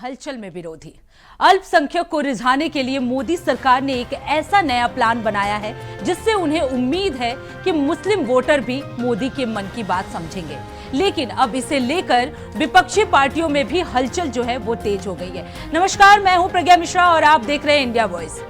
हलचल में विरोधी। अल्पसंख्यक को रिझाने के लिए मोदी सरकार ने एक ऐसा नया प्लान बनाया है जिससे उन्हें उम्मीद है कि मुस्लिम वोटर भी मोदी के मन की बात समझेंगे। लेकिन अब इसे लेकर विपक्षी पार्टियों में भी हलचल जो है वो तेज हो गई है। नमस्कार, मैं हूं प्रज्ञा मिश्रा और आप देख रहे हैं इंडिया वॉइस।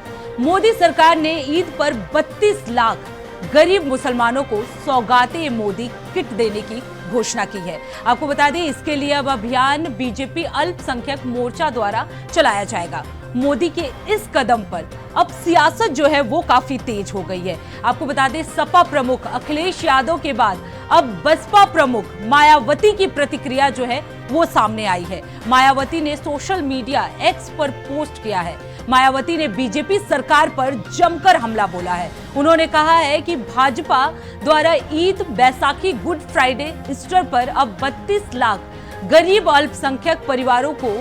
मोदी सरकार ने ईद पर 32 लाख गरीब मुसलमानों को सौगाते मोदी किट देने की घोषणा की है। आपको बता दें, इसके लिए अब अभियान बीजेपी अल्पसंख्यक मोर्चा द्वारा चलाया जाएगा। मोदी के इस कदम पर अब सियासत जो है वो काफी तेज हो गई है। आपको बता दें, सपा प्रमुख अखिलेश यादव के बाद अब बसपा प्रमुख मायावती की प्रतिक्रिया जो है वो सामने आई है। मायावती ने सोशल मीडिया एक्स पर पोस्ट किया है। मायावती ने बीजेपी सरकार पर जमकर हमला बोला है। उन्होंने कहा है कि भाजपा द्वारा Eid, Baisakhi, good Friday, Easter पर अब 32 लाख गरीब अल्पसंख्यक परिवारों को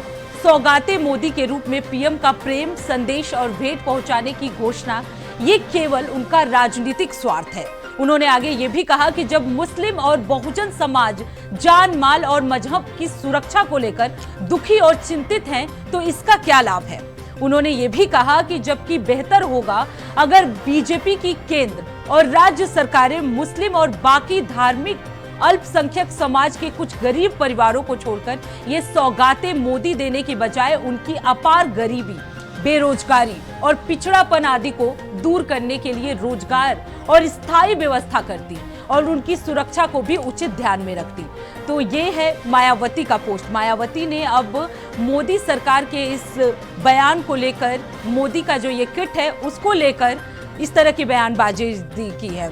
सौगाते मोदी के रूप में पीएम का प्रेम संदेश और भेंट पहुंचाने की घोषणा, ये केवल उनका राजनीतिक स्वार्थ है। उन्होंने आगे ये भी कहा कि जब मुस्लिम और बहुजन समाज जान, माल और मजहब की सुरक्षा को लेकर दुखी और चिंतित हैं, तो इसका क्या लाभ है। उन्होंने ये भी कहा कि जबकि बेहतर होगा अगर बीजेपी की केंद्र और राज्य सरकारें मुस्लिम और बाकी धार्मिक अल्पसंख्यक समाज के कुछ गरीब परिवारों को छोड़कर ये सौगाते मोदी देने की बजाय उनकी अपार गरीबी, बेरोजगारी और पिछड़ापन आदि को दूर करने के लिए रोजगार और स्थायी व्यवस्था करती और उनकी सुरक्षा को भी उचित ध्यान में रखती। तो ये है मायावती का पोस्ट। मायावती ने अब मोदी सरकार के इस बयान को लेकर, मोदी का जो ये किट है उसको लेकर इस तरह की बयानबाजी की है।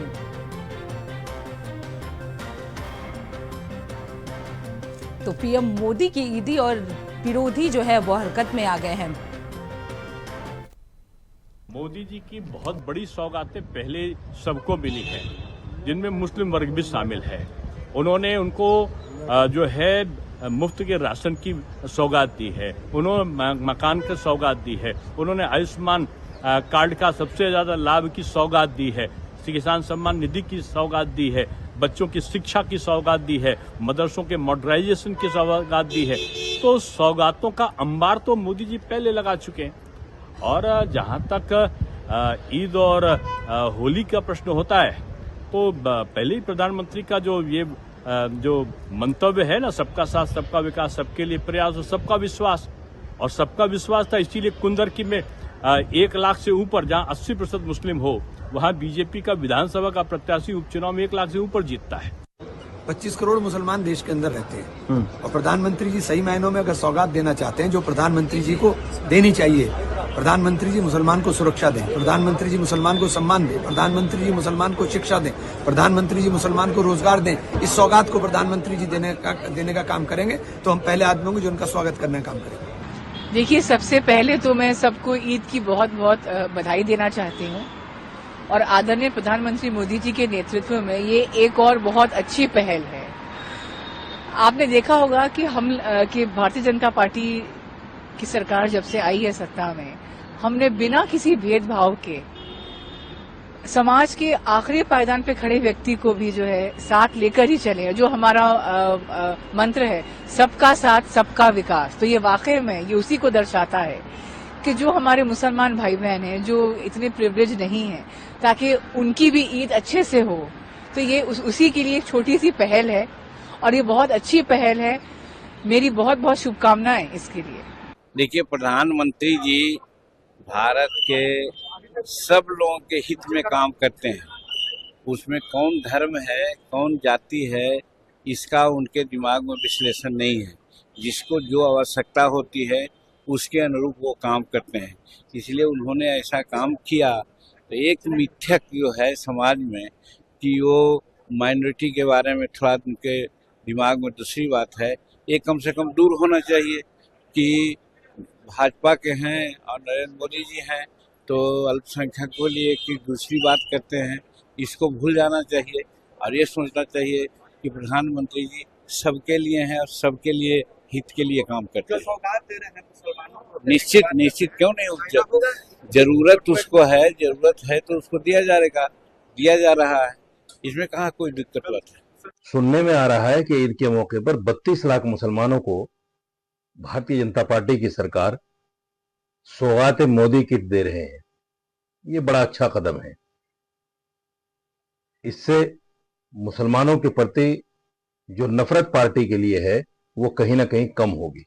तो पीएम मोदी की ईदी और विरोधी जो है वो हरकत में आ गए हैं। मोदी जी की बहुत बड़ी सौगातें पहले सबको मिली है, जिनमें मुस्लिम वर्ग भी शामिल है। उन्होंने उनको जो है मुफ्त के राशन की सौगात दी है, उन्होंने मकान की सौगात दी है, उन्होंने आयुष्मान कार्ड का सबसे ज्यादा लाभ की सौगात दी है, किसान सम्मान निधि की सौगात दी है, बच्चों की शिक्षा की सौगात दी है, मदरसों के मॉडर्नाइजेशन की सौगात दी है। तो सौगातों का अंबार तो मोदी जी पहले लगा चुके हैं। और जहां तक ईद और होली का प्रश्न होता है, तो पहले ही प्रधानमंत्री का जो मंतव्य है ना, सबका साथ, सबका विकास, सबके लिए प्रयास और सबका विश्वास, और सबका विश्वास था। इसीलिए कुंदरकी में 1 लाख से ऊपर, जहां 80% मुस्लिम हो, वहां बीजेपी का विधानसभा का प्रत्याशी उपचुनाव में 1 लाख से ऊपर जीतता है। 25 करोड़ मुसलमान देश के अंदर रहते हैं और प्रधानमंत्री जी सही मायनों में अगर सौगात देना चाहते हैं, जो प्रधानमंत्री जी को देनी चाहिए, प्रधानमंत्री जी मुसलमान को सुरक्षा दें, प्रधानमंत्री जी मुसलमान को सम्मान दें, प्रधानमंत्री जी मुसलमान को शिक्षा दें, प्रधानमंत्री जी मुसलमान को रोजगार दें, इस सौगात को प्रधानमंत्री जी देने का काम करेंगे, तो हम पहले आदमी होंगे जो उनका स्वागत करने का काम करेंगे। देखिए, सबसे पहले तो मैं सबको ईद की बहुत बहुत बधाई देना चाहती हूँ और आदरणीय प्रधानमंत्री मोदी जी के नेतृत्व में ये एक और बहुत अच्छी पहल है। आपने देखा होगा कि भारतीय जनता पार्टी की सरकार जब से आई है सत्ता में, हमने बिना किसी भेदभाव के समाज के आखिरी पायदान पे खड़े व्यक्ति को भी जो है साथ लेकर ही चले हैं। जो हमारा मंत्र है, सबका साथ, सबका विकास, तो ये वाकई में ये उसी को दर्शाता है कि जो हमारे मुसलमान भाई बहन हैं, जो इतने प्रिविलेज नहीं हैं, ताकि उनकी भी ईद अच्छे से हो। तो ये उसी के लिए एक छोटी सी पहल है और ये बहुत अच्छी पहल है। मेरी बहुत बहुत शुभकामनाएं इसके लिए। देखिए, प्रधानमंत्री जी भारत के सब लोगों के हित में काम करते हैं। उसमें कौन धर्म है, कौन जाति है, इसका उनके दिमाग में विश्लेषण नहीं है। जिसको जो आवश्यकता होती है उसके अनुरूप वो काम करते हैं। इसलिए उन्होंने ऐसा काम किया। तो एक मिथक जो है समाज में कि वो माइनॉरिटी के बारे में थोड़ा उनके दिमाग में दूसरी बात है, ये कम से कम दूर होना चाहिए कि भाजपा के हैं और नरेंद्र मोदी जी हैं तो अल्पसंख्यक के लिए कि दूसरी बात करते हैं, इसको भूल जाना चाहिए और ये सोचना चाहिए कि प्रधानमंत्री जी सबके लिए हैं और सबके लिए हित के लिए काम करते हैं। निश्चित क्यों नहीं, जरूरत उसको है, जरूरत है तो उसको दिया जाएगा, दिया जा रहा है, इसमें कहाँ कोई दिक्कत बात है। सुनने में आ रहा है कि ईद के मौके पर 32 लाख मुसलमानों को भारतीय जनता पार्टी की सरकार सौगात मोदी किट दे रहे हैं, ये बड़ा अच्छा कदम है। इससे मुसलमानों के प्रति जो नफरत पार्टी के लिए है वो कहीं ना कहीं कम होगी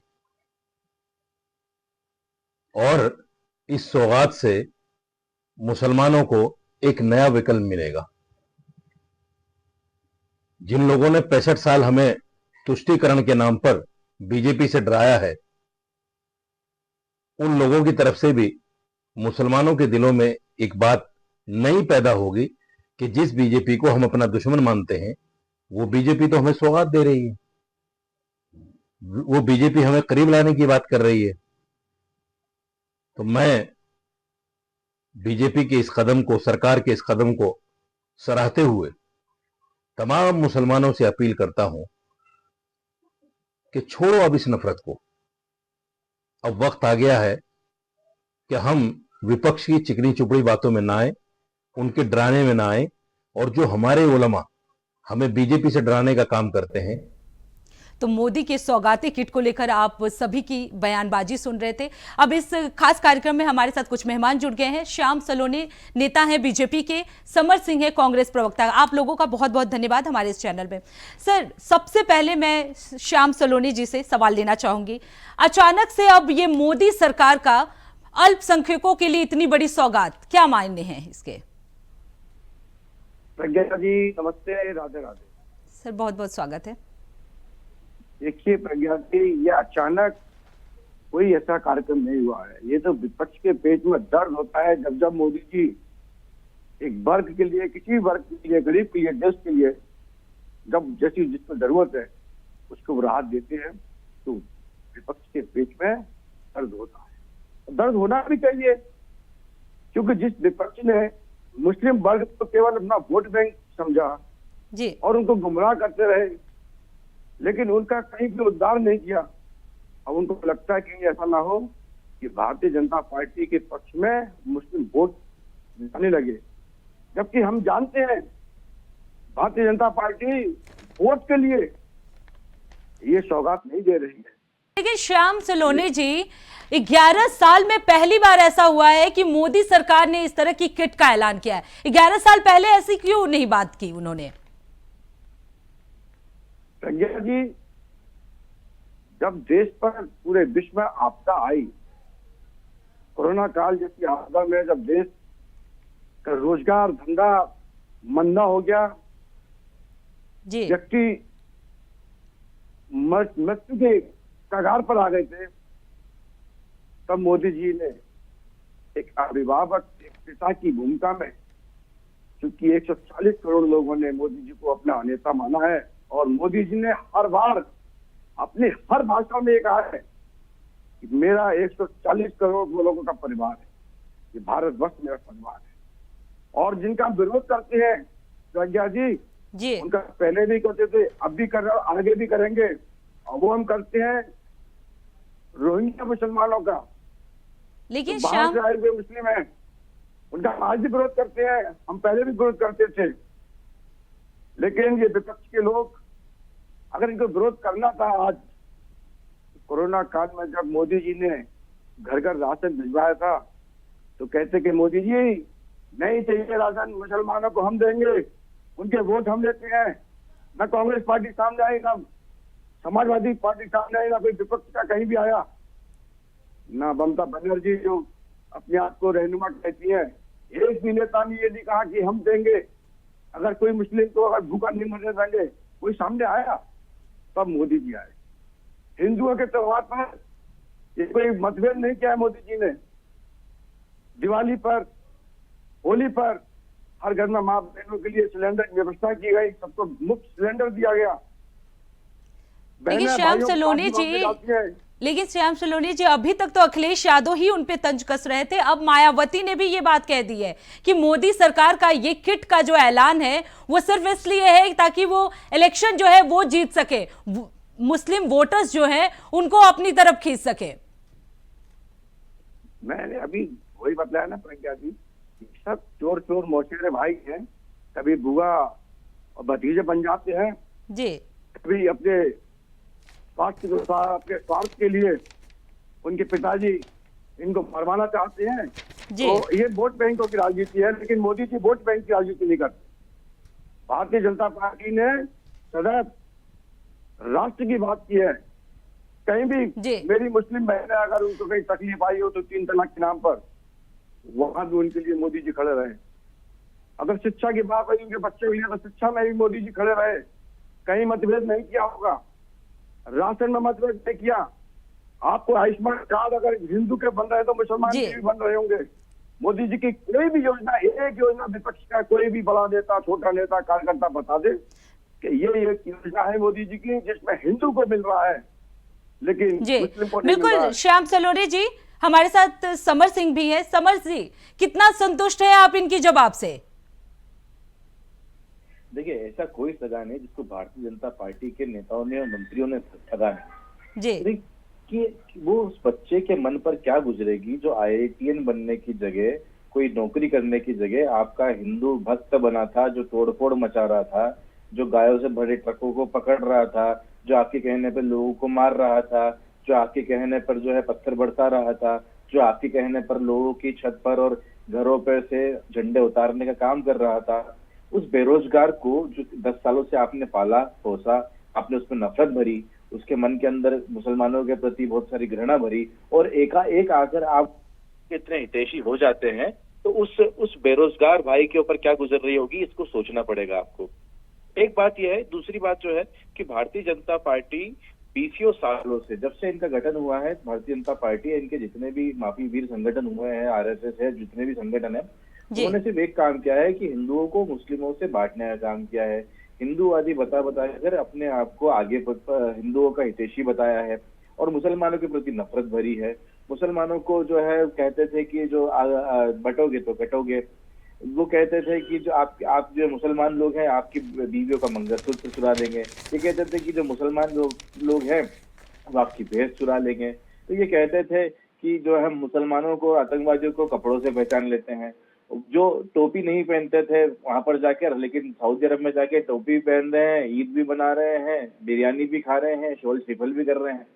और इस सौगात से मुसलमानों को एक नया विकल्प मिलेगा। जिन लोगों ने 65 साल हमें तुष्टीकरण के नाम पर बीजेपी से डराया है, उन लोगों की तरफ से भी मुसलमानों के दिलों में एक बात नई पैदा होगी कि जिस बीजेपी को हम अपना दुश्मन मानते हैं वो बीजेपी तो हमें सौगात दे रही है, वो बीजेपी हमें करीब लाने की बात कर रही है। तो मैं बीजेपी के इस कदम को, सरकार के इस कदम को सराहते हुए तमाम मुसलमानों से अपील करता हूं कि छोड़ो अब इस नफरत को। अब वक्त आ गया है कि हम विपक्ष की चिकनी चुपड़ी बातों में ना आए, उनके डराने में ना आए, और जो हमारे उलमा हमें बीजेपी से डराने का काम करते हैं। तो मोदी के सौगाती किट को लेकर आप सभी की बयानबाजी सुन रहे थे। अब इस खास कार्यक्रम में हमारे साथ कुछ मेहमान जुड़ गए हैं। श्याम सलोनी नेता हैं बीजेपी के, समर सिंह है कांग्रेस प्रवक्ता। आप लोगों का बहुत बहुत धन्यवाद हमारे इस चैनल में। सर, सबसे पहले मैं श्याम सलोनी जी से सवाल लेना चाहूंगी। अचानक से अब ये मोदी सरकार का अल्पसंख्यकों के लिए इतनी बड़ी सौगात, क्या मायने हैं इसके? प्रज्ञा जी नमस्ते, राधे राधे। सर बहुत बहुत स्वागत है। देखिए प्रज्ञा जी, ये अचानक कोई ऐसा कार्यक्रम नहीं हुआ है। ये तो विपक्ष के पेट में दर्द होता है जब जब मोदी जी एक वर्ग के लिए, किसी वर्ग के लिए, गरीब के लिए, देश के लिए जब जैसी जिसको जरूरत है उसको वो राहत देते हैं तो विपक्ष के पेट में दर्द होता है। दर्द होना भी चाहिए, क्योंकि जिस विपक्ष ने मुस्लिम वर्ग को केवल अपना वोट बैंक समझा जी और उनको गुमराह करते रहे, लेकिन उनका कहीं भी उद्धार नहीं किया। अब उनको लगता है कि ऐसा ना हो कि भारतीय जनता पार्टी के पक्ष में मुस्लिम वोट जाने लगे, जबकि हम जानते हैं भारतीय जनता पार्टी वोट के लिए ये सौगात नहीं दे रही है। लेकिन श्याम सलोनी जी, 11 साल में पहली बार ऐसा हुआ है कि मोदी सरकार ने इस तरह की किट का ऐलान किया है। 11 साल पहले ऐसी क्यों नहीं बात की उन्होंने? प्रज्ञा जी, जब देश पर पूरे विश्व में आपदा आई, कोरोना काल जैसी आपदा में जब देश का रोजगार धंधा मंदा हो गया, जी व्यक्ति मृत्यु के कगार पर आ गए थे, तब मोदी जी ने एक अभिभावक, एक पिता की भूमिका में, क्योंकि 140 करोड़ लोगों ने मोदी जी को अपना नेता माना है और मोदी जी ने हर बार अपनी हर भाषा में ये कहा है कि मेरा 140 करोड़ लोगों का परिवार है, ये भारतवर्ष मेरा परिवार है। और जिनका विरोध करते हैं प्रज्ञा जी, जी उनका पहले भी करते थे, अब भी कर रहे हैं, आगे भी करेंगे। और वो हम करते हैं रोहिंग्या मुसलमानों का, लेकिन तो श्याम बाहर से आए हुए मुस्लिम हैं, उनका आज भी विरोध करते हैं, हम पहले भी विरोध करते थे। लेकिन ये विपक्ष के लोग, अगर इनको विरोध करना था आज, कोरोना काल में जब मोदी जी ने घर घर राशन भिजवाया था, तो कहते कि मोदी जी नहीं चाहिए राशन, मुसलमानों को हम देंगे, उनके वोट हम लेते हैं। न कांग्रेस पार्टी सामने आई, न समाजवादी पार्टी सामने आई, ना कोई विपक्ष का कहीं भी आया, ना ममता बनर्जी जो अपने आप को रहनुमा कहती है, एक भी नेता ने ये नहीं कहा कि हम देंगे, अगर कोई मुस्लिम को अगर भूखा नहीं मरने देंगे, कोई सामने आया? तब मोदी जी आए। हिंदुओं के त्योहार पर ये कोई मतभेद नहीं किया है मोदी जी ने। दिवाली पर, होली पर हर घर में माँ बहनों के लिए सिलेंडर की व्यवस्था की गई, सबको मुफ्त सिलेंडर दिया गया। लेकिन श्याम सलोनी जी, लेकिन श्याम सलोनी जी, अभी तक तो अखिलेश यादव ही उन पे तंज कस रहे थे। अब मायावती ने भी ये बात कह दी है कि मोदी सरकार का ये किट का जो ऐलान है वो सिर्फ इसलिए है ताकि वो इलेक्शन जो है वो जीत सके, मुस्लिम वोटर्स जो है उनको अपनी तरफ खींच सके। मैंने अभी वही बतलाया ना प्रज्ञा जी, सब चोर चोर मौसेरे भाई हैं, कभी बुआ और भतीजे बन जाते हैं, जी कभी अपने अपने स्वार्थ के लिए उनके पिताजी इनको मरवाना चाहते हैं। जी। तो ये वोट बैंकों की राजनीति है, लेकिन मोदी जी वोट बैंक की राजनीति नहीं करते। भारतीय जनता पार्टी ने सदैव राष्ट्र की बात की है। कहीं भी जी। मेरी मुस्लिम बहनें अगर उनको कहीं तकलीफ आई हो तो 3 तलाक के नाम पर, वहां भी उनके लिए मोदी जी खड़े रहे। अगर शिक्षा की बात आई उनके बच्चे के लिए तो शिक्षा में भी मोदी जी खड़े रहे, कहीं मतभेद नहीं किया होगा। राशन में मतभेद नहीं किया। आपको आयुष्मान कार्ड अगर हिंदू के बन रहे हैं तो मुसलमान जी। के भी बन रहे होंगे। मोदी जी की कोई भी योजना, एक योजना विपक्ष का कोई भी बड़ा नेता, छोटा नेता, कार्यकर्ता बता दे कि ये एक योजना है मोदी जी की जिसमें हिंदू को मिल रहा है लेकिन जी मुस्लिम को नहीं मिल रहा बिल्कुल। है। श्याम सलोरे जी, हमारे साथ समर सिंह भी है। समर जी, कितना संतुष्ट है आप इनकी जवाब से? देखिए, ऐसा कोई सगा नहीं जिसको भारतीय जनता पार्टी के नेताओं ने और मंत्रियों ने ठगा नहीं। जी। कि वो उस बच्चे के मन पर क्या गुजरेगी जो IITN बनने की जगह, कोई नौकरी करने की जगह आपका हिंदू भक्त बना था, जो तोड़फोड़ मचा रहा था, जो गायों से भरे ट्रकों को पकड़ रहा था, जो आपके कहने पर लोगों को मार रहा था, जो आपके कहने पर जो है पत्थर बरसा रहा था, जो आपके कहने पर लोगों की छत पर और घरों पर से झंडे उतारने का काम कर रहा था। उस बेरोजगार को जो 10 सालों से आपने पाला पोसा, आपने उसमें नफरत भरी, उसके मन के अंदर मुसलमानों के प्रति बहुत सारी घृणा भरी, और एकाएक आकर आप इतने हितैषी हो जाते हैं, तो उस बेरोजगार भाई के ऊपर क्या गुजर रही होगी, इसको सोचना पड़ेगा आपको। एक बात यह है। दूसरी बात जो है कि भारतीय जनता पार्टी 20 सालों से, जब से इनका गठन हुआ है, भारतीय जनता पार्टी, इनके जितने भी माफी वीर संगठन हुए हैं, RSS है, जितने भी संगठन है, उन्होंने सिर्फ एक काम किया है कि हिंदुओं को मुस्लिमों से बांटने का काम किया है। हिंदूवादी बताकर अपने आप को आगे हिंदुओं का हितैषी बताया है और मुसलमानों के प्रति नफरत भरी है। मुसलमानों को जो है कहते थे कि जो बटोगे तो कटोगे। वो कहते थे कि जो आप जो मुसलमान लोग हैं आपकी बीवियों का मंगलसूत्र चुरा देंगे। ये कहते थे कि जो मुसलमान लोग हैं वो आपकी भैंस चुरा लेंगे। तो ये कहते थे कि जो हम मुसलमानों को, आतंकवादियों को कपड़ों से पहचान लेते हैं। जो टोपी नहीं पहनते थे वहां पर जाकर, लेकिन सऊदी अरब में जाके टोपी पहन रहे हैं, ईद भी बना रहे हैं, बिरयानी भी खा रहे हैं, शोल श्रीफल भी कर रहे हैं।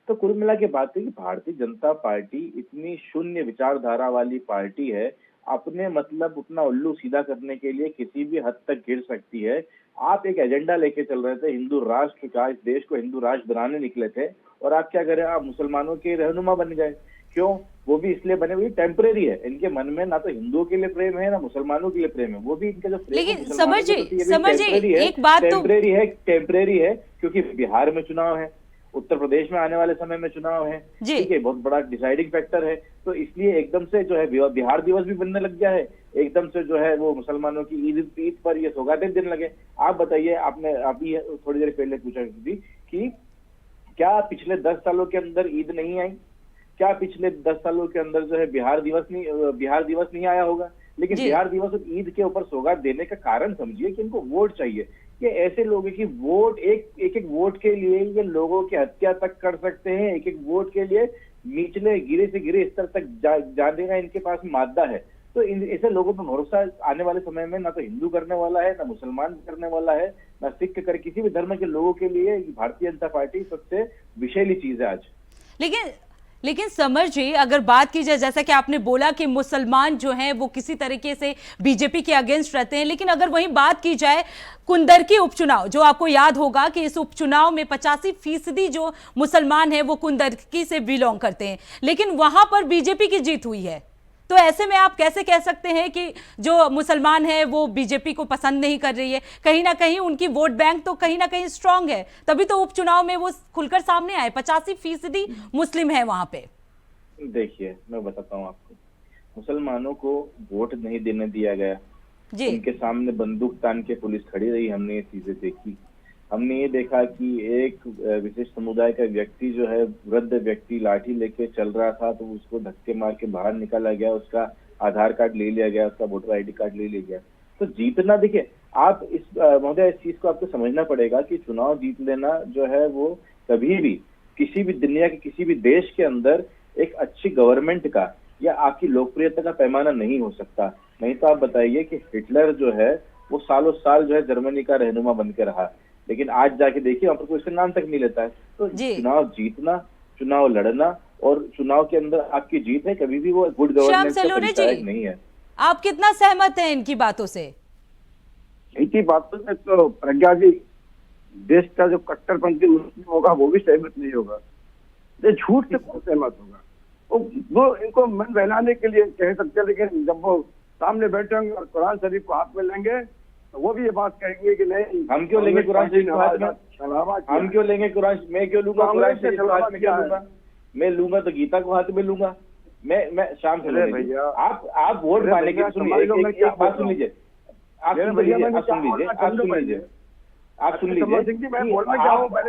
तो कुल मिला के बात है कि भारतीय जनता पार्टी इतनी शून्य विचारधारा वाली पार्टी है, अपने मतलब उतना उल्लू सीधा करने के लिए किसी भी हद तक गिर सकती है। आप एक एजेंडा लेके चल रहे थे हिंदू राष्ट्र का, इस देश को हिंदू राष्ट्र बनाने निकले थे, और आप क्या करें, आप मुसलमानों के रहनुमा बन गए। क्यों? वो भी इसलिए बने हुए टेम्परेरी है। इनके मन में ना तो हिंदुओं के लिए प्रेम है ना मुसलमानों के लिए प्रेम है। वो भी इनका जो प्रेम लेकिन समर जी एक बात तो टेम्परेरी है क्योंकि बिहार में चुनाव है, उत्तर प्रदेश में आने वाले समय में चुनाव है, ठीक है, बहुत बड़ा डिसाइडिंग फैक्टर है। तो इसलिए एकदम से जो है बिहार दिवस भी बनने लग गया है, एकदम से जो है वो मुसलमानों की ईद पर ये सौगातें देने लगे। आप बताइए, आपने अभी थोड़ी देर पहले पूछा थी कि क्या पिछले 10 सालों के अंदर ईद नहीं आई? क्या पिछले 10 सालों के अंदर जो है बिहार दिवस नहीं आया होगा? लेकिन बिहार दिवस और ईद के ऊपर सौगात देने का कारण समझिए कि इनको वोट चाहिए। ये ऐसे लोग हैं कि वोट एक वोट के लिए ये लोगों की हत्या तक कर सकते हैं। एक वोट के लिए निचले गिरे से गिरे स्तर तक जाने का इनके पास मादा है। तो ऐसे लोगों पर भरोसा आने वाले समय में ना तो हिंदू करने वाला है, ना मुसलमान करने वाला है, ना सिख कर किसी भी धर्म के लोगों के लिए भारतीय जनता पार्टी सबसे विषैली चीज है आज। लेकिन समर जी, अगर बात की जाए, जैसा कि आपने बोला कि मुसलमान जो हैं वो किसी तरीके से बीजेपी के अगेंस्ट रहते हैं, लेकिन अगर वहीं बात की जाए कुंदरकी उपचुनाव, जो आपको याद होगा कि इस उपचुनाव में 85% जो मुसलमान हैं वो कुंदरकी से बिलोंग करते हैं, लेकिन वहां पर बीजेपी की जीत हुई है। तो ऐसे में आप कैसे कह सकते हैं कि जो मुसलमान है वो बीजेपी को पसंद नहीं कर रही है? कहीं ना कहीं उनकी वोट बैंक तो कहीं ना कहीं स्ट्रांग है, तभी तो उपचुनाव में वो खुलकर सामने आए। 85% मुस्लिम है वहां पे। देखिए, मैं बताता हूँ आपको, मुसलमानों को वोट नहीं देने दिया गया जी। उनके सामने बंदूक तान के पुलिस खड़ी रही। हमने ये चीजें देखी। हमने ये देखा कि एक विशेष समुदाय का व्यक्ति जो है, वृद्ध व्यक्ति, लाठी लेके चल रहा था तो उसको धक्के मार के बाहर निकाला गया, उसका आधार कार्ड ले लिया गया, उसका वोटर ID कार्ड ले लिया गया। तो जीतना, देखिए आप इस महोदय इस चीज को आपको समझना पड़ेगा कि चुनाव जीत लेना जो है वो कभी भी किसी भी दुनिया के किसी भी देश के अंदर एक अच्छी गवर्नमेंट का या आपकी लोकप्रियता का पैमाना नहीं हो सकता। नहीं तो आप बताइए कि हिटलर जो है वो सालों साल जो है जर्मनी का रहनुमा बन के रहा। लेकिन आज जाके देखिए वहां पर कोई उसका नाम तक नहीं लेता है। तो जी। चुनाव जीतना, चुनाव लड़ना और चुनाव के अंदर आपकी जीत है, कभी भी वो गुड श्याम गवर्नेंस का सलोने परिचायक जी, नहीं है। आप कितना सहमत हैं इनकी बातों से? इनकी बातों से तो प्रज्ञा जी, देश का जो कट्टरपंथी मुस्लिम होगा वो भी सहमत नहीं होगा। ये झूठ से कौन सहमत होगा? वो इनको मन बहलाने के लिए कह सकते हैं, लेकिन जब वो सामने बैठे होंगे और कुरान शरीफ को हाथ में लेंगे तो वो भी ये बात कहेंगे कि नहीं, हम क्यों लेंगे कुरान शरीफ को हाथ में? हम क्यों लेंगे कुरान? मैं क्यों लूंगा कुरान शरीफ को हाथ में? क्या लूंगा? मैं लूंगा तो गीता को हाथ में लूंगा। मैं शाम से भैया, आप वोट पाने के, सुनिए एक बात सुन लीजिए, आप सुन लीजिए,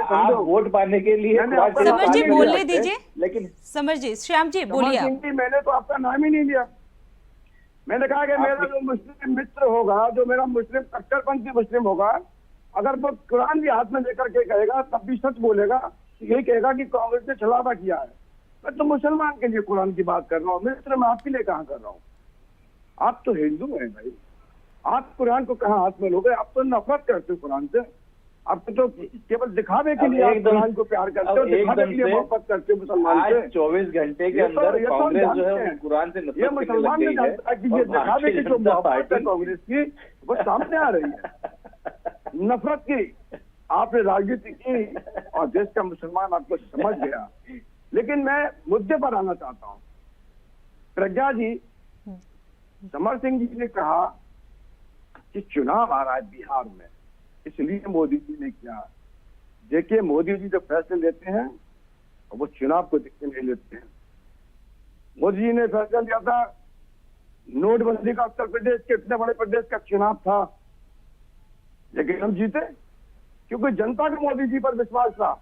आप वोट पाने के लिए समर जी बोलने दीजिए। लेकिन समर जी, श्याम जी बोलिए आप। मैंने तो आपका नाम ही नहीं लिया। मैंने कहा कि मेरा जो मुस्लिम मित्र होगा, जो मेरा मुस्लिम कट्टरपंथी मुस्लिम होगा, अगर वो कुरान भी हाथ में लेकर के कहेगा तब भी सच बोलेगा, यही कहेगा कि कांग्रेस ने छलावा किया है। मैं तो मुसलमान के लिए कुरान की बात कर रहा हूँ, मित्र मैं आपके लिए कहाँ कर रहा हूँ? आप तो हिंदू हैं भाई, आप कुरान को कहाँ हाथ में लोगे? आप तो नफरत करते हो कुरान से। आप तो केवल दिखावे के लिए आप कुरान को प्यार करते हो, दिखावे के लिए मोहब्बत करते हो मुसलमान से। 24 घंटे के अंदर कांग्रेस जो है कुरान से नफरत ये मुसलमान ने जानता है कि ये दिखावे की जो मोहब्बत है कांग्रेस की वो सामने आ रही है। नफरत की आपने राजनीति की और देश का मुसलमान आपको समझ गया। लेकिन मैं मुद्दे पर आना चाहता हूँ। प्रज्ञा जी, समर सिंह जी ने कहा कि चुनाव आ रहा है बिहार में, इसलिए मोदी जी ने किया। देखिए, मोदी जी जो फैसले लेते हैं वो चुनाव को देखते नहीं लेते हैं। मोदी जी ने फैसला लिया था नोटबंदी का, उत्तर प्रदेश के इतने बड़े प्रदेश का चुनाव था, लेकिन हम जीते क्योंकि जनता का मोदी जी पर विश्वास था।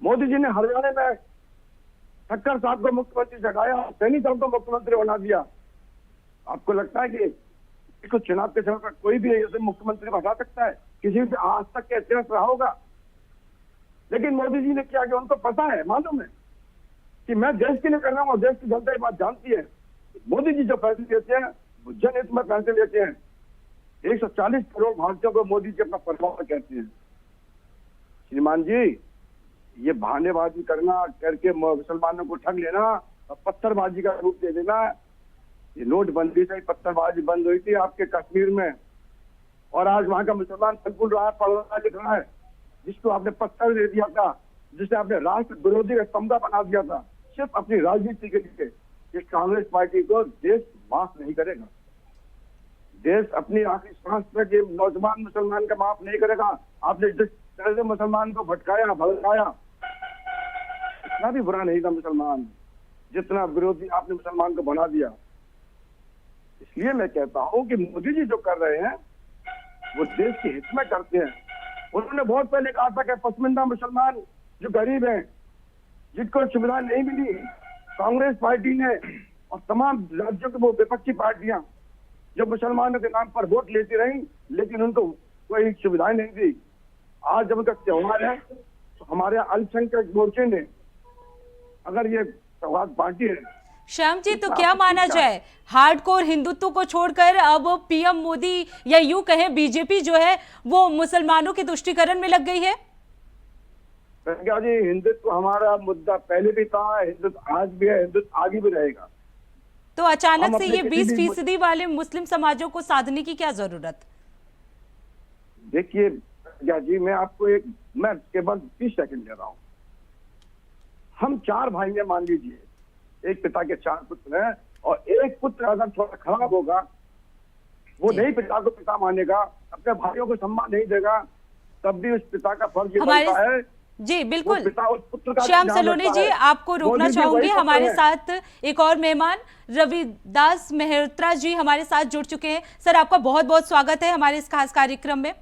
मोदी जी ने हरियाणा में ठक्कर साहब को मुख्यमंत्री से हटाया, सैनी साहब को मुख्यमंत्री बना दिया। आपको लगता है कि इसको चुनाव के समय पर कोई भी ऐसे मुख्यमंत्री हटा सकता है? किसी भी आज तक के इतिहास रहा होगा? लेकिन मोदी जी ने क्या किया, उनको पता है, मालूम है कि मैं देश के लिए कर रहा हूँ और देश की जनता ये बात जानती है। मोदी जी जो फैसले लेते हैं वो जनहित में फैसले लेते हैं। 140 करोड़ भारतीयों को मोदी जी अपना परिवार कहते हैं। श्रीमान जी, ये बहानेबाजी करना करके मुसलमानों को ठग लेना और पत्थरबाजी का रूप दे देना, ये नोटबंदी से ही पत्थरबाजी बंद हुई थी आपके कश्मीर में, और आज वहां का मुसलमान फलफूल रहा है, पढ़ रहा लिख रहा है। जिसको आपने पत्थर दे दिया था, जिसे आपने राष्ट्र विरोधी का स्तंभा बना दिया था सिर्फ अपनी राजनीति के लिए, इस कांग्रेस पार्टी को देश माफ नहीं करेगा। देश अपनी आखिरी सांस तक ये नौजवान मुसलमान का माफ नहीं करेगा। आपने जिस तरह से मुसलमान को भटकाया भड़काया, इतना भी बुरा नहीं था मुसलमान जितना विरोधी आपने मुसलमान को बना दिया। इसलिए मैं कहता हूं कि मोदी जी जो कर रहे हैं वो देश के हित में करते हैं। उन्होंने बहुत पहले कहा था कि पसमानदा मुसलमान जो गरीब हैं, जिनको सुविधा नहीं मिली, कांग्रेस पार्टी ने और तमाम राज्यों के वो विपक्षी पार्टियां जो मुसलमानों के नाम पर वोट लेती रही, लेकिन उनको कोई सुविधाएं नहीं दी। आज जब उनका त्योहार है तो हमारे अल्पसंख्यक मोर्चे ने अगर ये सौगात बांटी है। श्याम जी, तो क्या माना जाए, हार्डकोर हिंदुत्व को छोड़कर अब पीएम मोदी या यूं कहें बीजेपी जो है वो मुसलमानों के तुष्टीकरण में लग गई है? प्रज्ञा जी, हिंदुत्व हमारा मुद्दा पहले भी था, हिंदुत्व आज भी है, हिंदुत्व आगे भी रहेगा। तो अचानक से ये 20% वाले मुस्लिम समाजों को साधने की क्या जरूरत? देखिए प्रज्ञा जी, मैं केवल 30 सेकंड ले रहा हूँ। हम 4 भाई हैं, मान लीजिए, एक पिता के 4 पुत्र हैं, और एक पुत्र अगर थोड़ा खराब होगा, वो नहीं पिता को पिता मानेगा, अपने भाइयों को सम्मान नहीं देगा, तब भी उस पिता का फर्ज बनता है। जी बिल्कुल, पुत्र का श्याम सलोने जी, आपको रोकना चाहूंगी। हमारे साथ एक और मेहमान रविदास मेहत्रा जी हमारे साथ जुड़ चुके हैं। सर, आपका बहुत बहुत स्वागत है हमारे इस खास कार्यक्रम में।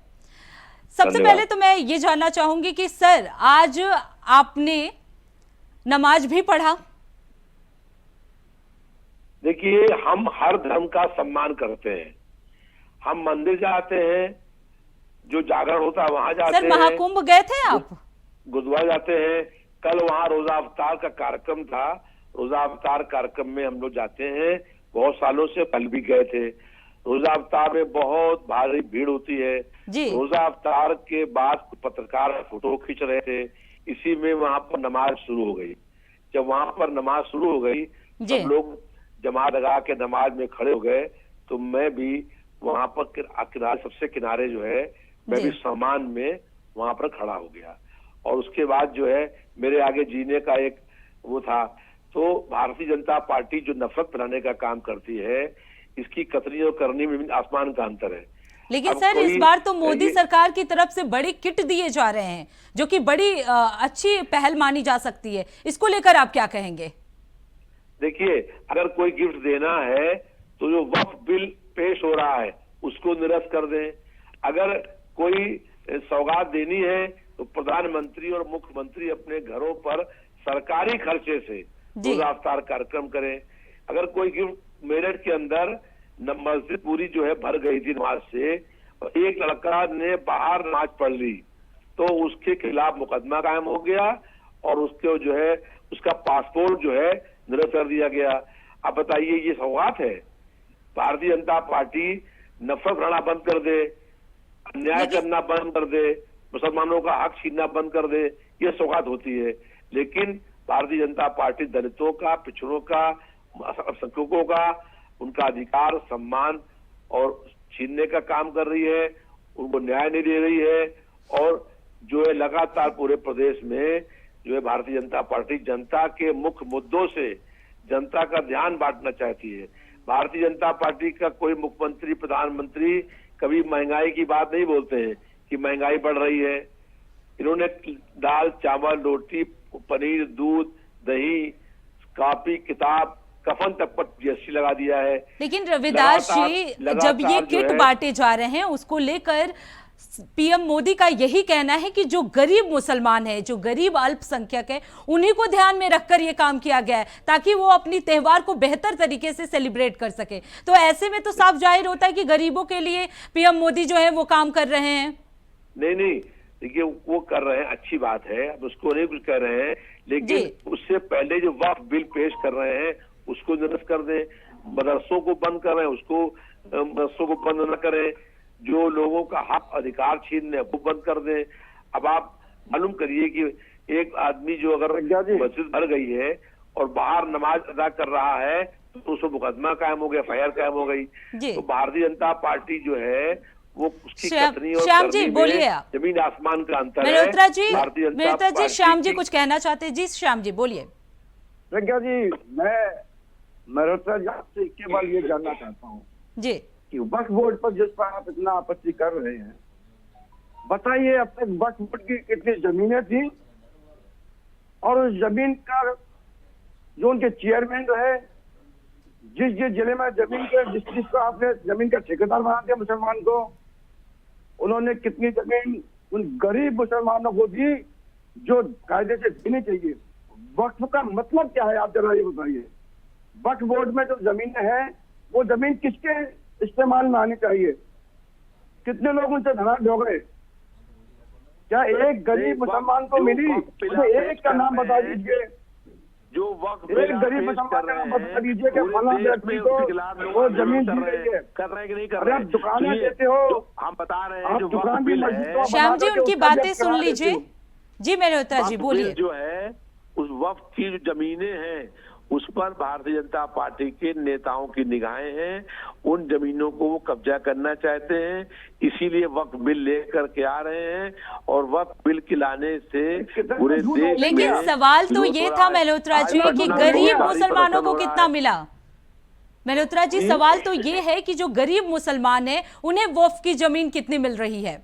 सबसे पहले तो मैं ये जानना चाहूंगी कि सर, आज आपने नमाज भी पढ़ा? देखिए, हम हर धर्म का सम्मान करते हैं। हम मंदिर जाते हैं, जो जागरण होता है वहां जाते हैं। सर, महाकुंभ गए थे आप? गुरुद्वारा जाते हैं। कल वहाँ रोजा अवतार का कार्यक्रम था, रोजा अवतार कार्यक्रम में हम लोग जाते हैं, बहुत सालों से कल भी गए थे। रोजा अफ्तार में बहुत भारी भीड़ होती है। जी। रोजा अफ्तार के बाद पत्रकार फोटो खींच रहे थे, इसी में वहां पर नमाज शुरू हो गई। जब वहां पर नमाज शुरू हो गई, जी। सब लोग जमात लगा के नमाज में खड़े हो गए, तो मैं भी वहां पर किनारे, सबसे किनारे जो है, मैं जी। भी सम्मान में वहां पर खड़ा हो गया। और उसके बाद जो है मेरे आगे जीने का एक वो था। तो भारतीय जनता पार्टी जो नफरत फैलाने का काम करती है, इसकी कतनी और करनी में आसमान का अंतर है। लेकिन अब सर, इस कोई- बार तो मोदी ये- सरकार की तरफ से बड़ी किट दिए जा रहे हैं, जो कि बड़ी अच्छी पहल मानी जा सकती है। इसको लेकर आप क्या कहेंगे? देखिए, अगर कोई गिफ्ट देना है तो जो वक्फ बिल पेश हो रहा है उसको निरस्त कर दें। अगर कोई सौगात देनी है तो प्रधानमंत्री और मुख्यमंत्री अपने घरों पर सरकारी खर्चे से रोजा अफ्तार कार्यक्रम करें। अगर कोई गिफ्ट मेरठ के अंदर मस्जिद पूरी जो है भर गई थी नमाज से, और एक लड़का ने बाहर नमाज पढ़ ली, तो उसके खिलाफ मुकदमा कायम हो गया और उसके जो है उसका पासपोर्ट जो है निरस्त कर दिया गया। अब बताइए, ये सौगात है? भारतीय जनता पार्टी नफरत फैलाना बंद कर दे, अन्याय करना बंद कर दे, मुसलमानों का हक छीनना बंद कर दे, ये सौगात होती है। लेकिन भारतीय जनता पार्टी दलितों का, पिछड़ों का, अल्पसंख्यकों का, उनका अधिकार, सम्मान और छीनने का काम कर रही है, उनको न्याय नहीं दे रही है। और जो है लगातार पूरे प्रदेश में जो है भारतीय जनता पार्टी जनता के मुख्य मुद्दों से जनता का ध्यान बांटना चाहती है। भारतीय जनता पार्टी का कोई मुख्यमंत्री, प्रधानमंत्री कभी महंगाई की बात नहीं बोलते हैं कि महंगाई बढ़ रही है। इन्होंने दाल, चावल, रोटी, पनीर, दूध, दही, कॉपी, किताब, कफन तक पर जीएसटी लगा दिया है। लेकिन रविदास जी, जब ये किट बांटे जा रहे हैं, उसको लेकर पीएम मोदी का यही कहना है कि जो गरीब मुसलमान है, जो गरीब अल्पसंख्यक है, उन्हीं को ध्यान में रखकर ये काम किया गया है, ताकि वो अपनी त्योहार को बेहतर तरीके से सेलिब्रेट कर सके। तो ऐसे में तो साफ जाहिर होता है कि गरीबों के लिए पीएम मोदी जो है वो काम कर रहे हैं। नहीं, देखिए, वो कर रहे हैं, अच्छी बात है, अब उसको नहीं कुछ कर रहे हैं, लेकिन उससे पहले जो वक्फ बिल पेश कर रहे हैं उसको निरस्त कर दें। मदरसों को बंद कर रहे हैं, उसको मदरसों को बंद न करें। जो लोगों का हक, अधिकार छीन रहे वो बंद कर दें। अब आप मालूम करिए कि एक आदमी जो अगर मस्जिद भर गई है और बाहर नमाज अदा कर रहा है तो उसको मुकदमा कायम हो गया, FIR कायम हो गई। तो भारतीय जनता पार्टी जो है वो उसकी कतनी और श्याम जी बोलिए, जमीन आसमान का अंतर है। मल्होत्रा जी, श्याम जी कुछ कहना चाहते हैं? जी श्याम जी बोलिए। प्रज्ञा जी, मैं मल्होत्रा जी आपसे केवल ये जानना चाहता हूँ जी कि वक्फ बोर्ड पर जिस पर आप इतना आपत्ति कर रहे हैं, बताइए अब तक वक्फ बोर्ड की कितनी जमीनें थी, और उस जमीन का जो उनके चेयरमैन जो है, जिस जिले में जमीन के जिसको आपने जमीन का ठेकेदार बना दिया मुसलमान को, उन्होंने कितनी जमीन उन गरीब मुसलमानों को दी जो कायदे से देनी चाहिए। वक्फ का मतलब क्या है, आप जरा ये बताइए। वक्फ बोर्ड में जो जमीनें हैं वो जमीन किसके इस्तेमाल में आनी चाहिए? कितने लोग उनसे धनाढ़ हो गए? क्या एक गरीब मुसलमान को मिली? मुझे एक का नाम बता दीजिए, जो वक्त एक गरीब मुसलमान का नाम बता दीजिए कि फलां व्यक्ति को वो जमीन दी गई है। कर रहे हैं कि नहीं कर अरे रहे आप दुकानें देते हो, हम बता रहे हैं। आप जो दुकान वक्त भी बिल मस्जिद है, को श्याम जी बना के उनकी उसका बातें भी सुन करा लीजिए। देते हो। जी मल्होत्रा जी वक्त बोलिए। बिल जो है उस वक्त की जो जमीनें हैं उस पर भारतीय जनता पार्टी के नेताओं की निगाहें हैं। उन जमीनों को वो कब्जा करना चाहते हैं, इसीलिए वक्फ बिल लेकर के आ रहे हैं। और वक्फ बिल के लाने से पूरे देश लेकिन में सवाल तो ये था मल्होत्रा जी कि गरीब मुसलमानों को कितना मिला। मल्होत्रा जी, सवाल तो ये है कि जो गरीब मुसलमान है उन्हें वक्फ की जमीन कितनी मिल रही है?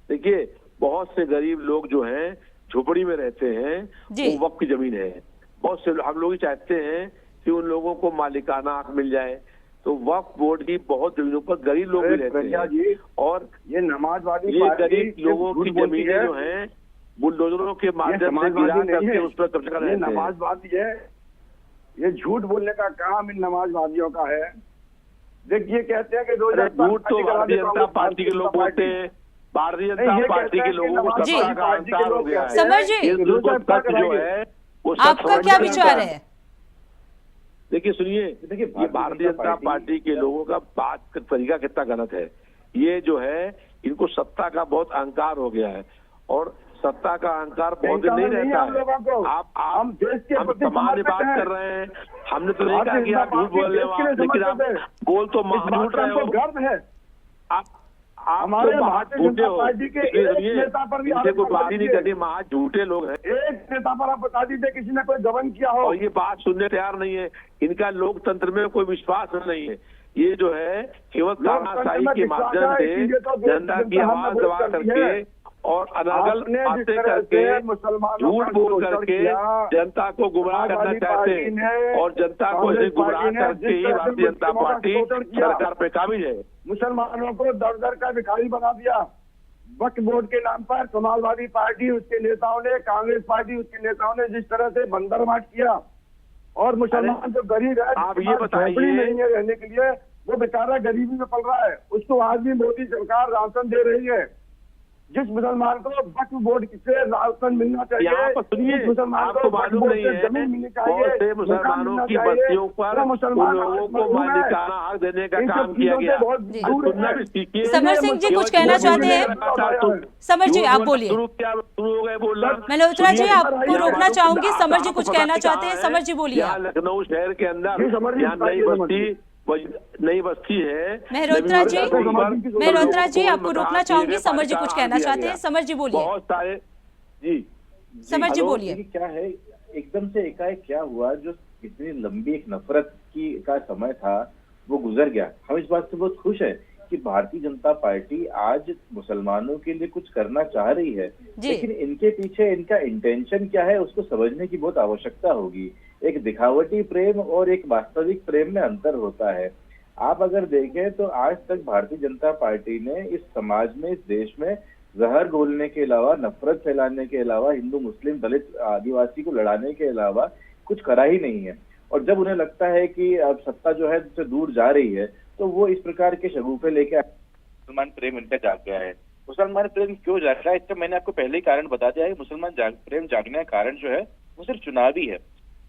देखिए, बहुत से गरीब लोग जो हैं झोपड़ी में रहते हैं, वो वक्फ की जमीन है। बहुत से हम लोग चाहते हैं कि उन लोगों को मालिकाना हक मिल जाए, तो वक्फ बोर्ड की बहुत जमीनों पर गरीब लोग भी रहते हैं। और ये नमाजवादी ये गरीब लोगों की जमीनें जो हैं बुलडोजरों के माध्यम से गिरा करके उस पर कब्जा कर रहे हैं। नमाजवादी है, ये झूठ बोलने का काम इन नमाजवादियों का है। देखिए, कहते हैं कि झूठ तो भारतीय जनता पार्टी के लोग बोलते हैं। भारतीय जनता पार्टी के लोगों को सत्ता का अहंकार हो गया है। समर जी, जो है आपका क्या विचार है? देखिए सुनिए, देखिए, ये भारतीय जनता पार्टी के लोगों का बात का तरीका कितना गलत है। ये जो है इनको सत्ता का बहुत अहंकार हो गया है और सत्ता का अहंकार बहुत दिन नहीं रहता है। आप हम देश के हम प्रति सामान्य बात समर्पित हैं। कर रहे हैं, हमने तो नहीं कहा कि आप झूठ बोल रहे हो, लेकिन आप बोल तो झूठ रहे हो। गर्व है आप हमारे तो भारतीय झूठे जनता हो। पार्टी के इसलिए एक सुनिए, नेता पर भी इनसे कोई आरोप बात ही नहीं लगा करनी, महा झूठे लोग हैं। एक नेता पर आप बता दीजिए किसी ने कोई गबन किया हो। और ये बात सुनने तैयार नहीं है। इनका लोकतंत्र में कोई विश्वास नहीं है। ये जो है केवल तानाशाही के माध्यम से जनता की आवाज दबा करके और अनर्गल बातें करके झूठ बोल करके जनता को गुमराह करना चाहते हैं और जनता को ऐसे गुमराह करके ही भारतीय जनता पार्टी सरकार पे काबिज है। मुसलमानों को दर दर का भिखारी बना दिया। वक्फ बोर्ड के नाम पर समाजवादी पार्टी उसके नेताओं ने, कांग्रेस पार्टी उसके नेताओं ने जिस तरह से बंदरमाट किया और मुसलमान जो गरीब है, आप ये बताइए, झोपड़ी नहीं है रहने के लिए, वो बेचारा गरीबी में पल रहा है, उसको आज भी मोदी सरकार राशन दे रही है। जिस मुसलमान को वक्फ बोर्ड से राशन मिलना चाहिए, यहाँ पर सुनिए, आपको मालूम नहीं है जमीन मिलनी चाहिए, बहुत से मुसलमानों की बस्तियों पर उन लोगों को मालिकाना हक देने का काम किया गया। सुनना भी सीखिए। समर सिंह जी कुछ कहना चाहते हैं? समर जी आप बोलिए। शुरू हो गए बोलना। मल्होत्रा जी आपको रोकना चाहूंगी, समर जी कुछ कहना चाहते हैं, समर जी बोलिए। यहाँ लखनऊ शहर के अंदर यहाँ नई बस्ती है। मल्होत्रा जी आपको रोकना चाहूंगी, समर जी कुछ कहना चाहते हैं, समर जी बोलिए। बहुत सारे जी समर जी बोलिए। क्या है, एकदम से एकाएक क्या हुआ, जो इतनी लंबी एक नफरत की का समय था वो गुजर गया। हम इस बात से बहुत खुश है कि भारतीय जनता पार्टी आज मुसलमानों के लिए कुछ करना चाह रही है, लेकिन इनके पीछे इनका इंटेंशन क्या है उसको समझने की बहुत आवश्यकता होगी। एक दिखावटी प्रेम और एक वास्तविक प्रेम में अंतर होता है। आप अगर देखें तो आज तक भारतीय जनता पार्टी ने इस समाज में, इस देश में जहर घोलने के अलावा, नफरत फैलाने के अलावा, हिंदू मुस्लिम दलित आदिवासी को लड़ाने के अलावा कुछ करा ही नहीं है। और जब उन्हें लगता है कि अब सत्ता जो है उससे दूर जा रही है तो वो इस प्रकार के शगुफे लेके मुसलमान प्रेम इनका जाग गया है। मुसलमान प्रेम क्यों जाग रहा है, इसका मैंने आपको पहले ही कारण बता दिया है। मुसलमान प्रेम जागने का कारण जो है वो सिर्फ चुनावी है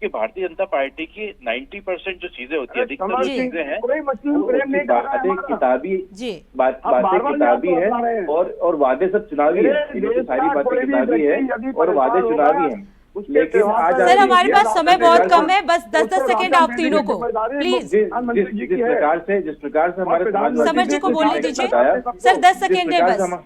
कि भारतीय जनता पार्टी की 90% जो चीजें होती है, अधिकतर चीजें हैं, बातें किताबी बातें किताबी है और वादे सब चुनावी है। सारी बातें किताबी है और वादे चुनावी हैं। लेकिन आज सर हमारे पास समय बहुत कम है, बस 10-10 सेकंड आप तीनों को प्लीज। जिस प्रकार से हमारे समर जी को बोलने दीजिए सर, 10 सेकंड है बस।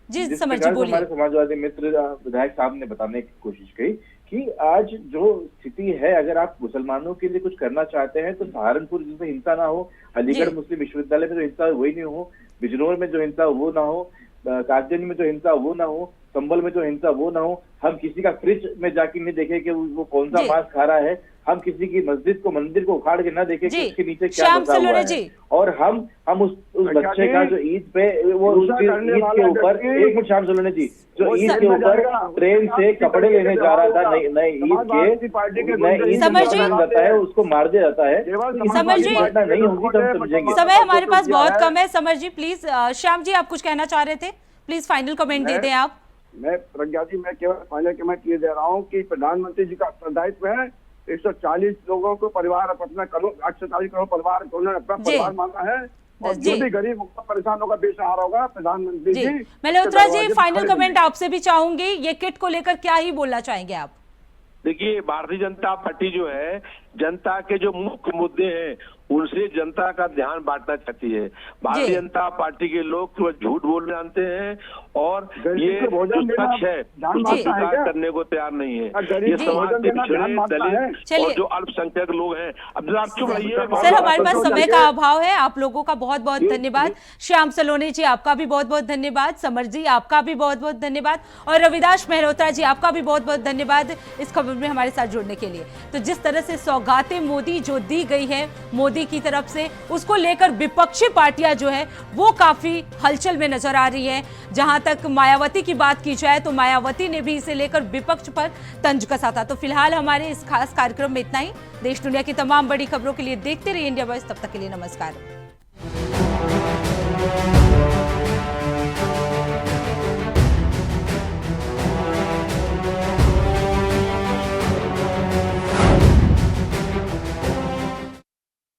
जी समर जी बोलिए। हमारे समाजवादी मित्र विधायक साहब ने बताने की कोशिश की कि आज जो स्थिति है, अगर आप मुसलमानों के लिए कुछ करना चाहते हैं तो सहारनपुर जिसमें हिंसा ना हो, अलीगढ़ मुस्लिम विश्वविद्यालय में जो हिंसा वही नहीं हो, बिजनौर में जो हिंसा वो ना हो, कासगंज में जो हिंसा वो ना हो, संभल में जो हिंसा वो ना हो, हम किसी का फ्रिज में जाके नहीं देखे कि वो कौन सा मांस खा रहा है, हम किसी की मस्जिद को, मंदिर को उखाड़ के ना देखे कि उसके नीचे क्या बसा हुआ है, और हम उस बच्चे का जो ईद पे वो उसकी ईद के ऊपर एक मिनट श्याम सोलोने जी, जो ईद के ऊपर ट्रेन से कपड़े लेने जा रहा था नए ईद जाता है, उसको मार दिया जाता है। समर जी नहीं होगी तो हम समझेंगे। समय हमारे पास बहुत कम है। Summer ji please, Shyam ji आप कुछ कहना चाह रहे थे, प्लीज फाइनल कमेंट दे दें आप। मैं प्रज्ञा जी, मैं केवल फाइनल कमेंट ये दे रहा हूँ कि प्रधानमंत्री जी का उत्तरदायित्व है 140 लोगों को परिवार अपना 140 करोड़ परिवार को उन्होंने अपना परिवार माना है, और जो भी गरीब होगा, परेशान होगा, बेसहारा होगा, प्रधानमंत्री जी। मल्होत्रा जी फाइनल कमेंट आपसे भी चाहूंगी, ये किट को लेकर क्या ही बोलना चाहेंगे आप? देखिए, भारतीय जनता पार्टी जो है जनता के जो मुख्य मुद्दे हैं उनसे जनता का ध्यान बांटना चाहती है। भारतीय जनता पार्टी के लोग केवल झूठ बोलना जानते हैं और ये जो सच है उसको स्वीकार करने को तैयार नहीं है। ये समाज के पिछड़े, दलित और जो अल्पसंख्यक लोग हैं। अब आप चुप रहिए सर, हमारे पास समय का अभाव है। आप लोगों का बहुत बहुत धन्यवाद। श्याम सलोने जी आपका भी बहुत बहुत धन्यवाद, समर जी आपका भी बहुत बहुत धन्यवाद, और रविदास मल्होत्रा जी आपका भी बहुत बहुत धन्यवाद इस खबर में हमारे साथ जुड़ने के लिए। तो जिस तरह से सौगातें मोदी जो दी गई है मोदी की तरफ से, उसको लेकर विपक्षी पार्टियां जो है वो काफी हलचल में नजर आ रही है। जहां तक मायावती की बात की जाए तो मायावती ने भी इसे लेकर विपक्ष पर तंज कसा था। तो फिलहाल हमारे इस खास कार्यक्रम में इतना ही। देश दुनिया की तमाम बड़ी खबरों के लिए देखते रहिए इंडिया वॉइस। तब तक के लिए नमस्कार।